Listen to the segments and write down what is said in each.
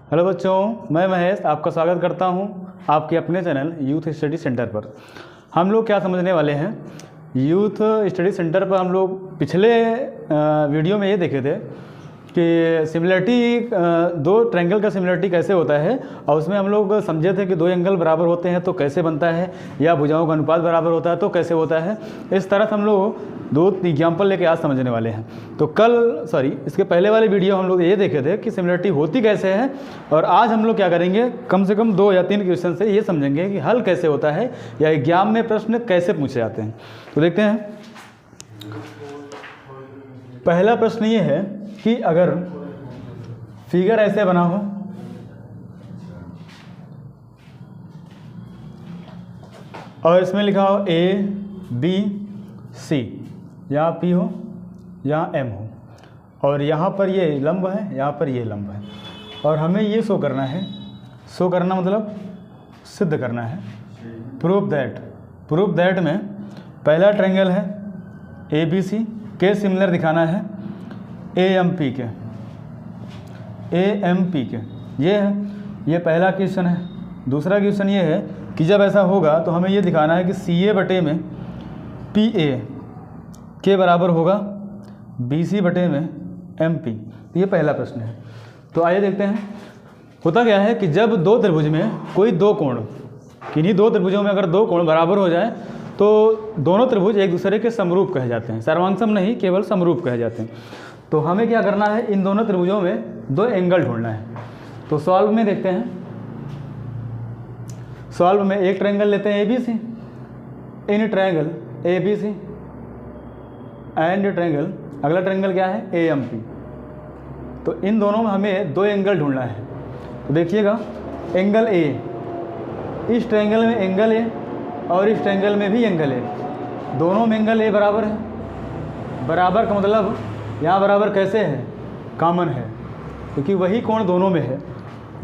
Hello बच्चों, मैं महेश आपका स्वागत करता हूं आपके अपने चैनल यूथ स्टडी सेंटर पर। हम लोग क्या समझने वाले हैं, यूथ स्टडी सेंटर पर हम लोग पिछले वीडियो में ये देखे थे कि सिमिलरिटी दो ट्रायंगल का सिमिलरिटी कैसे होता है, और उसमें हम लोग समझे थे कि दो एंगल बराबर होते हैं तो कैसे बनता है, या भुजाओं का अनुपात बराबर होता है तो कैसे होता है। इस तरह से हम लोग दो एग्जाम्पल लेके आज समझने वाले हैं। तो इसके पहले वाले वीडियो हम लोग ये देखे थे कि सिमिलरिटी होती कैसे है, और आज हम लोग क्या करेंगे, कम से कम 2 या 3 क्वेश्चन से ये समझेंगे कि हल कैसे होता है या एग्जाम में प्रश्न कैसे पूछे जाते हैं। तो देखते हैं, पहला प्रश्न ये है कि अगर फिगर ऐसे बना हो और इसमें लिखा हो ABC, यहाँ P हो, यहाँ M हो, और यहाँ पर ये लंब है, यहाँ पर ये लंब है, और हमें ये शो करना है। शो करना मतलब सिद्ध करना है। प्रूव दैट में पहला ट्रायंगल है ABC के सिमिलर दिखाना है AMP के। ये है, ये पहला क्वेश्चन है। दूसरा क्वेश्चन ये है कि जब ऐसा होगा तो हमें ये दिखाना है कि CA बटे में PA के बराबर होगा BC बटे में MP। ये पहला प्रश्न है। तो आइए देखते हैं, होता क्या है कि जब दो त्रिभुज में कोई दो कोण, किन्हीं दो त्रिभुजों में अगर दो कोण बराबर हो जाए तो दोनों त्रिभुज एक दूसरे के समरूप कहे जाते हैं। सर्वांगसम नहीं, केवल समरूप कहे जाते हैं। तो हमें क्या करना है, इन दोनों त्रिभुजों में दो एंगल ढूंढना है। तो सॉल्व में देखते हैं, सॉल्व में एक ट्रायंगल लेते हैं ABC, in triangle ABC and triangle, अगला ट्रायंगल क्या है AMP। तो इन दोनों में हमें दो एंगल ढूंढना है। तो देखिएगा, एंगल A, इस ट्रायंगल में एंगल A और इस ट्रायंगल में भी एंगल A, दोनों में एंगल A बराबर है। बराबर का मतलब यहाँ बराबर कैसे है, कॉमन है, क्योंकि वही कोण दोनों में है।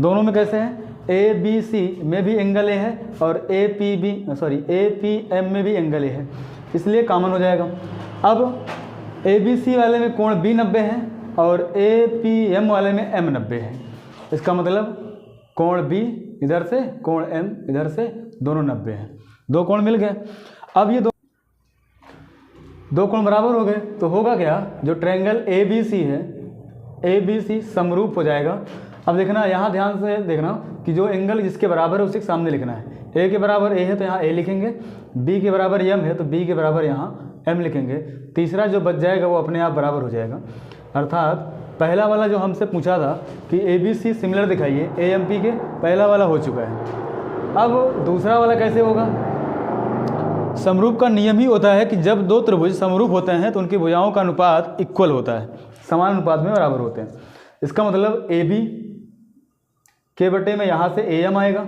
दोनों में कैसे है, ABC में भी एंगल A है और APM में भी एंगल A है, इसलिए कॉमन हो जाएगा। अब ABC वाले में कोण B 90 है और APM वाले में M 90 है। इसका मतलब कोण B इधर से, कोण M इधर से, दोनों 90 हैं। दो कोण मिल गए। अब ये दो कोण बराबर हो गए तो होगा क्या, जो ट्रायंगल ABC है, ABC समरूप हो जाएगा। अब देखना, यहाँ ध्यान से देखना कि जो एंगल जिसके बराबर है उसी के सामने लिखना है। A के बराबर A है तो यहाँ A लिखेंगे, B के बराबर M है तो B के बराबर यहाँ M लिखेंगे। तीसरा जो बच जाएगा वो अपने आप बराबर हो जाएगा। अर्थात पहला वाला जो हमसे पूछा था कि ABC सिमिलर दिखाइए AMP के, पहला वाला हो चुका है। अब दूसरा वाला कैसे होगा, समरूप का नियम ही होता है कि जब दो त्रिभुज समरूप होते हैं तो उनकी भुजाओं का अनुपात इक्वल होता है, समान अनुपात में बराबर होते हैं। इसका मतलब AB के बटे में यहाँ से AM आएगा,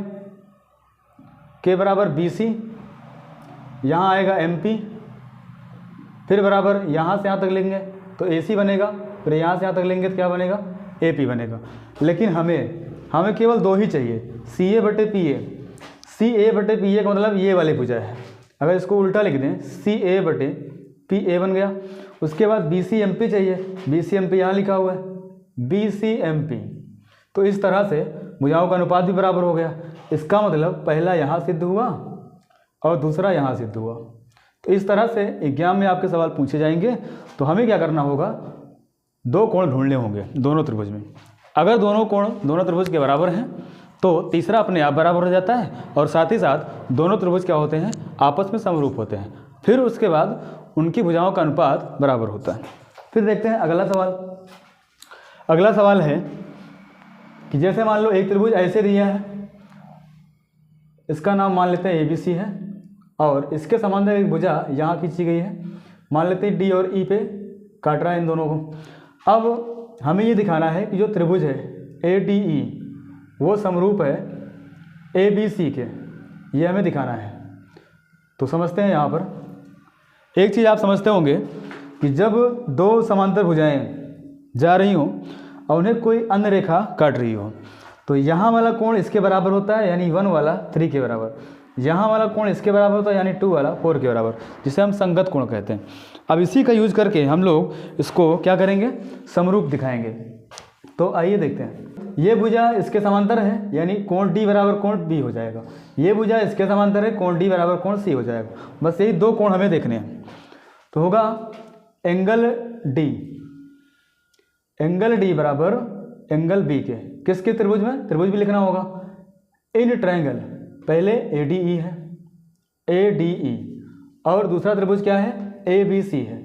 के बराबर BC, यहाँ आएगा MP, फिर बराबर यहाँ से यहाँ तक लेंगे तो AC बनेगा, फिर यहाँ से यहाँ तक लेंगे तो क्या बनेगा, AP बनेगा। लेकिन हमें केवल दो ही चाहिए, CA बटे PA। CA बटे PA का मतलब ये वाली भुजा है। अगर इसको उल्टा लिख दें, CA बटे PA बन गया। उसके बाद BCMP चाहिए, BCMP यहाँ लिखा हुआ है, BCMP। तो इस तरह से भुजाओं का अनुपात भी बराबर हो गया। इसका मतलब पहला यहाँ सिद्ध हुआ और दूसरा यहाँ सिद्ध हुआ। तो इस तरह से एग्जाम में आपके सवाल पूछे जाएंगे। तो हमें क्या करना होगा, दो कोण ढूंढने होंगे दोनों त्रिभुज में। अगर दोनों कोण दोनों त्रिभुज के बराबर हैं तो तीसरा अपने आप बराबर हो जाता है, और साथ ही साथ दोनों त्रिभुज क्या होते हैं, आपस में समरूप होते हैं। फिर उसके बाद उनकी भुजाओं का अनुपात बराबर होता है। फिर देखते हैं अगला सवाल। अगला सवाल है कि जैसे मान लो एक त्रिभुज ऐसे दिया है, इसका नाम मान लेते हैं ABC है, और इसके समांतर एक भुजा यहाँ खींची गई है, मान लेते हैं D और E पे काट रहा है इन दोनों को। अब हमें ये दिखाना है कि जो त्रिभुज है ADE वो समरूप है ABC के, ये हमें दिखाना है। तो समझते हैं, यहाँ पर एक चीज़ आप समझते होंगे कि जब दो समांतर भुजाएं जा रही हों और उन्हें कोई अन्य रेखा काट रही हो, तो यहाँ वाला कोण इसके बराबर होता है, यानी 1 वाला 3 के बराबर। यहाँ वाला कोण इसके बराबर होता है, यानी 2 वाला 4 के बराबर, जिसे हम संगत कोण कहते हैं। अब इसी का यूज करके हम लोग इसको क्या करेंगे, समरूप दिखाएंगे। तो आइए देखते हैं। ये भुजा इसके समांतर है, यानी कोण डी बराबर कोण बी हो जाएगा। ये भुजा इसके समांतर है, कोण डी बराबर कोण सी हो जाएगा। बस यही दो कोण हमें देखने हैं। तो होगा एंगल डी बराबर एंगल बी के, किसके त्रिभुज में, त्रिभुज भी लिखना होगा। इन ट्रायंगल, पहले ADE है, ADE, और दूसरा त्रिभुज क्या है, ABC है।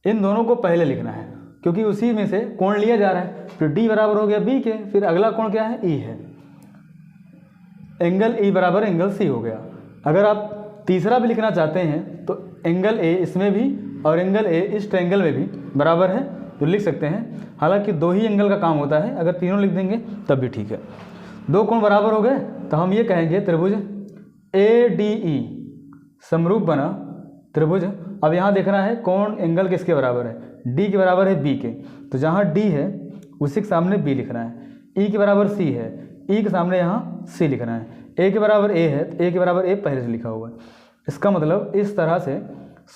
इन दोनों को पहले लिखना है क्योंकि उसी में से कोण लिया जा रहा है। फिर D बराबर हो गया B के, फिर अगला कोण क्या है, E है। एंगल E बराबर एंगल C हो गया। अगर आप तीसरा भी लिखना चाहते हैं तो एंगल A इसमें भी और एंगल A इस ट्रायंगल में भी बराबर है, तो लिख सकते हैं। हालांकि दो ही एंगल का काम होता है, अगर तीनों लिख देंगे तब भी ठीक है। दो कोण बराबर हो गए तो हम ये कहेंगे त्रिभुज ADE समरूप बना त्रिभुज। अब यहाँ देखना है कोण एंगल किसके बराबर है, D के बराबर है B के, तो जहाँ D है उसी के सामने B लिखना है। E के बराबर C है, E के सामने यहाँ C लिखना है। A के बराबर A है तो A के बराबर A पहले से लिखा हुआ है। इसका मतलब इस तरह से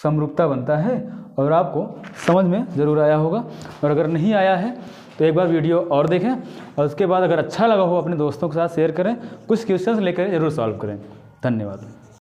समरूपता बनता है और आपको समझ में ज़रूर आया होगा। और अगर नहीं आया है तो एक बार वीडियो और देखें और उसके बाद अगर अच्छा लगा हो अपने दोस्तों के साथ शेयर करें, कुछ क्वेश्चंस लेकर ज़रूर सॉल्व करें। धन्यवाद।